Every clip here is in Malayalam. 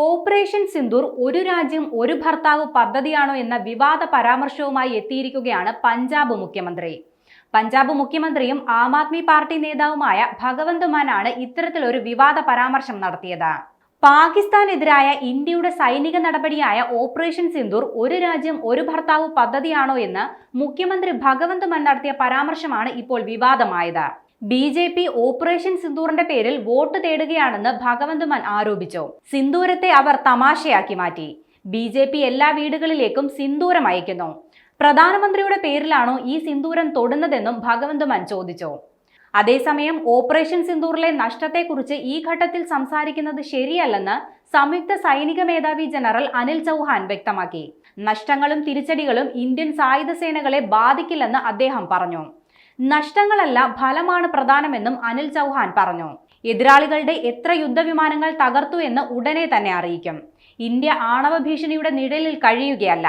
ഓപ്പറേഷൻ സിന്ദൂർ ഒരു രാജ്യം ഒരു ഭർത്താവ് പദ്ധതിയാണോ എന്ന വിവാദ പരാമർശവുമായി എത്തിയിരിക്കുകയാണ് പഞ്ചാബ് മുഖ്യമന്ത്രി. പഞ്ചാബ് മുഖ്യമന്ത്രിയും ആം ആദ്മി പാർട്ടി നേതാവുമായ ഭഗവന്ത് മാനാണ് ഇത്തരത്തിലൊരു വിവാദ പരാമർശം നടത്തിയത്. പാകിസ്ഥാനെതിരായ ഇന്ത്യയുടെ സൈനിക നടപടിയായ ഓപ്പറേഷൻ സിന്ദൂർ ഒരു രാജ്യം ഒരു ഭർത്താവ് പദ്ധതിയാണോ എന്ന് മുഖ്യമന്ത്രി ഭഗവന്ത് മാൻ നടത്തിയ പരാമർശമാണ് ഇപ്പോൾ വിവാദമായത്. BJP ഓപ്പറേഷൻ സിന്ദൂറിന്റെ പേരിൽ വോട്ട് തേടുകയാണെന്ന് ഭഗവന്ത് മാൻ ആരോപിച്ചു. സിന്ദൂരത്തെ അവർ തമാശയാക്കി മാറ്റി. BJP എല്ലാ വീടുകളിലേക്കും സിന്ദൂരം അയക്കുന്നു. പ്രധാനമന്ത്രിയുടെ പേരിലാണോ ഈ സിന്ദൂരം തൊടുന്നതെന്നും ഭഗവന്ത് മാൻ ചോദിച്ചു. അതേസമയം ഓപ്പറേഷൻ സിന്ദൂറിലെ നഷ്ടത്തെക്കുറിച്ച് ഈ ഘട്ടത്തിൽ സംസാരിക്കുന്നത് ശരിയല്ലെന്ന് സംയുക്ത സൈനിക മേധാവി ജനറൽ അനിൽ ചൗഹാൻ വ്യക്തമാക്കി. നഷ്ടങ്ങളും തിരിച്ചടികളും ഇന്ത്യൻ സായുധ സേനകളെ ബാധിക്കില്ലെന്ന് അദ്ദേഹം പറഞ്ഞു. നഷ്ടങ്ങളല്ല, ഫലമാണ് പ്രധാനമെന്നും അനിൽ ചൗഹാൻ പറഞ്ഞു. എതിരാളികളുടെ എത്ര യുദ്ധവിമാനങ്ങൾ തകർത്തു എന്ന് ഉടനെ തന്നെ അറിയിക്കും. ഇന്ത്യ ആണവ ഭീഷണിയുടെ നിഴലിൽ കഴിയുകയല്ല.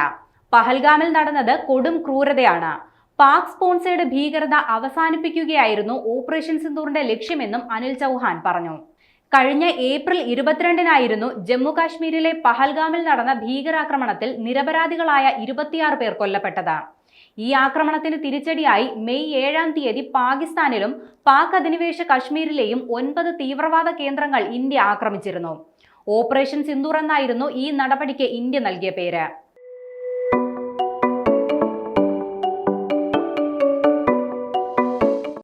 പഹൽഗാമിൽ നടന്നത് കൊടും ക്രൂരതയാണ്. പാക് സ്പോൺസേഡ് ഭീകരത അവസാനിപ്പിക്കുകയായിരുന്നു ഓപ്പറേഷൻ സിന്ദൂറിന്റെ ലക്ഷ്യമെന്നും അനിൽ ചൗഹാൻ പറഞ്ഞു. കഴിഞ്ഞ ഏപ്രിൽ 22-നായിരുന്നു ജമ്മു കാശ്മീരിലെ പഹൽഗാമിൽ നടന്ന ഭീകരാക്രമണത്തിൽ നിരപരാധികളായ 26 പേർ കൊല്ലപ്പെട്ടത്. ഈ ആക്രമണത്തിന് തിരിച്ചടിയായി മെയ് 7-ാം തീയതി പാകിസ്ഥാനിലും പാക് അധിനിവേശ കശ്മീരിലെയും 9 തീവ്രവാദ കേന്ദ്രങ്ങൾ ഇന്ത്യ ആക്രമിച്ചിരുന്നു. ഓപ്പറേഷൻ സിന്ദൂർ എന്നായിരുന്നു ഈ നടപടിക്ക് ഇന്ത്യ നൽകിയ പേര്.